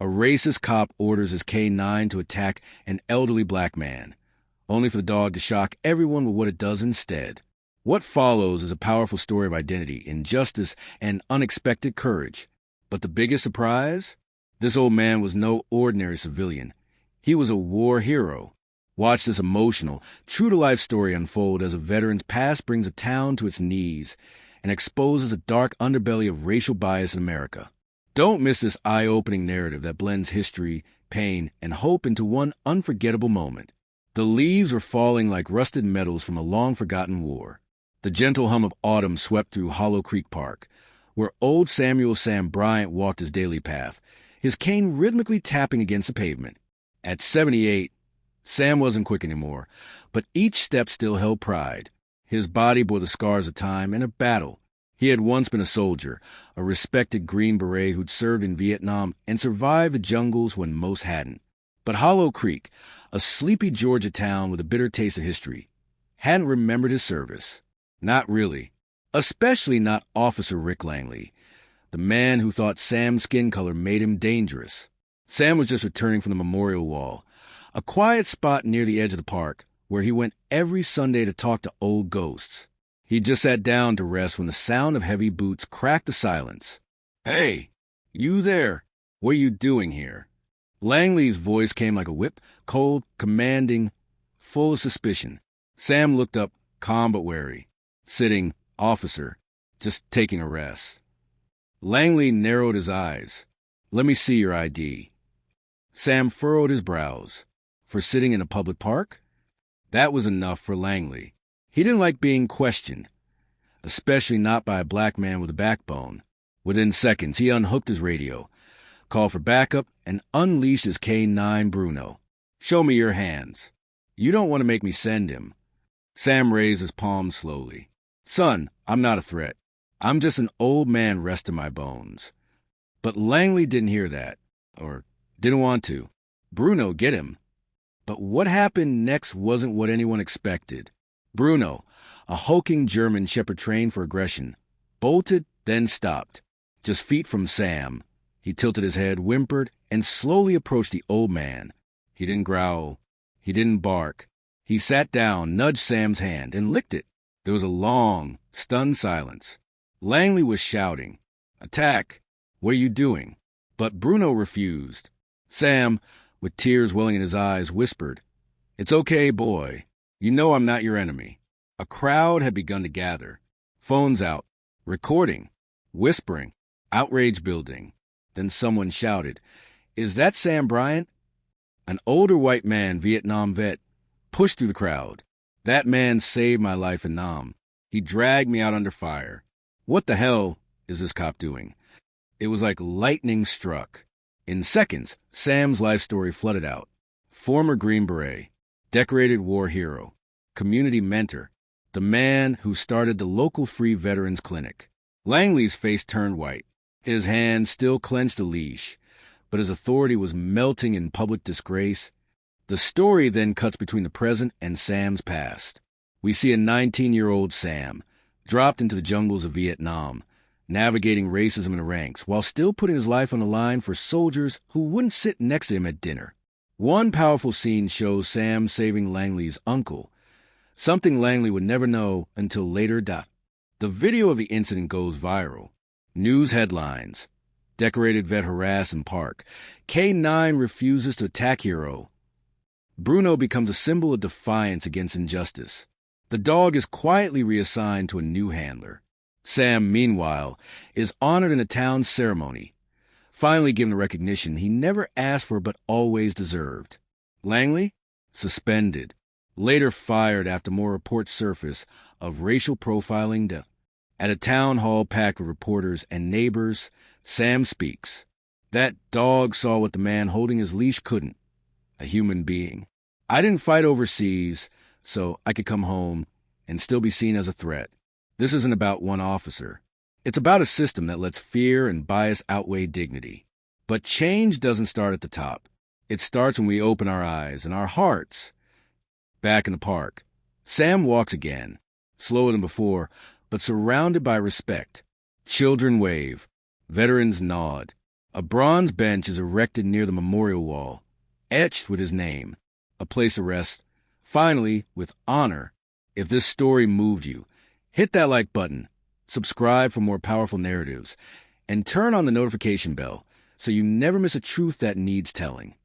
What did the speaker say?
A racist cop orders his K-9 to attack an elderly black man, only for the dog to shock everyone with what it does instead. What follows is a powerful story of identity, injustice, and unexpected courage. But the biggest surprise? This old man was no ordinary civilian. He was a war hero. Watch this emotional, true-to-life story unfold as a veteran's past brings a town to its knees and exposes a dark underbelly of racial bias in America. Don't miss this eye-opening narrative that blends history, pain, and hope into one unforgettable moment. The leaves were falling like rusted metals from a long-forgotten war. The gentle hum of autumn swept through Hollow Creek Park, where old Samuel Sam Bryant walked his daily path, his cane rhythmically tapping against the pavement. At 78, Sam wasn't quick anymore, but each step still held pride. His body bore the scars of time and a battle. He had once been a soldier, a respected Green Beret who'd served in Vietnam and survived the jungles when most hadn't. But Hollow Creek, a sleepy Georgia town with a bitter taste of history, hadn't remembered his service. Not really. Especially not Officer Rick Langley, the man who thought Sam's skin color made him dangerous. Sam was just returning from the memorial wall, a quiet spot near the edge of the park where he went every Sunday to talk to old ghosts. He just sat down to rest when the sound of heavy boots cracked the silence. "Hey, you there? What are you doing here?" Langley's voice came like a whip, cold, commanding, full of suspicion. Sam looked up, calm but wary. Sitting, officer, just taking a rest. Langley narrowed his eyes. "Let me see your ID." Sam furrowed his brows. For sitting in a public park? That was enough for Langley. He didn't like being questioned, especially not by a black man with a backbone. Within seconds, he unhooked his radio, called for backup, and unleashed his K-9 Bruno. "Show me your hands. You don't want to make me send him." Sam raised his palms slowly. "Son, I'm not a threat. I'm just an old man resting my bones." But Langley didn't hear that, or didn't want to. Bruno, get him. But what happened next wasn't what anyone expected. Bruno, a hulking German shepherd trained for aggression, bolted, then stopped. Just feet from Sam. He tilted his head, whimpered, and slowly approached the old man. He didn't growl. He didn't bark. He sat down, nudged Sam's hand, and licked it. There was a long, stunned silence. Langley was shouting, "Attack! What are you doing?" But Bruno refused. Sam, with tears welling in his eyes, whispered, "It's okay, boy. You know I'm not your enemy." A crowd had begun to gather. Phones out, recording, whispering, outrage building. Then someone shouted, "Is that Sam Bryant?" An older white man, Vietnam vet, pushed through the crowd. "That man saved my life in Nam. He dragged me out under fire. What the hell is this cop doing?" It was like lightning struck. In seconds, Sam's life story flooded out. Former Green Beret, decorated war hero, community mentor, the man who started the local free veterans clinic. Langley's face turned white. His hand still clenched the leash, but his authority was melting in public disgrace. The story then cuts between the present and Sam's past. We see a 19-year-old Sam, dropped into the jungles of Vietnam, navigating racism in the ranks, while still putting his life on the line for soldiers who wouldn't sit next to him at dinner. One powerful scene shows Sam saving Langley's uncle, something Langley would never know until later. The video of the incident goes viral. News headlines: decorated vet harassed in park. K-9 refuses to attack hero. Bruno becomes a symbol of defiance against injustice. The dog is quietly reassigned to a new handler. Sam, meanwhile, is honored in a town ceremony, finally given the recognition he never asked for but always deserved. Langley? Suspended. Later fired after more reports surfaced of racial profiling. At a town hall packed with reporters and neighbors, Sam speaks. That dog saw what the man holding his leash couldn't. A human being. "I didn't fight overseas, so I could come home and still be seen as a threat. This isn't about one officer. It's about a system that lets fear and bias outweigh dignity. But change doesn't start at the top. It starts when we open our eyes and our hearts." Back in the park, Sam walks again, slower than before, but surrounded by respect. Children wave. Veterans nod. A bronze bench is erected near the memorial wall, etched with his name, a place of rest. Finally, with honor, if this story moved you, hit that like button, subscribe for more powerful narratives, and turn on the notification bell so you never miss a truth that needs telling.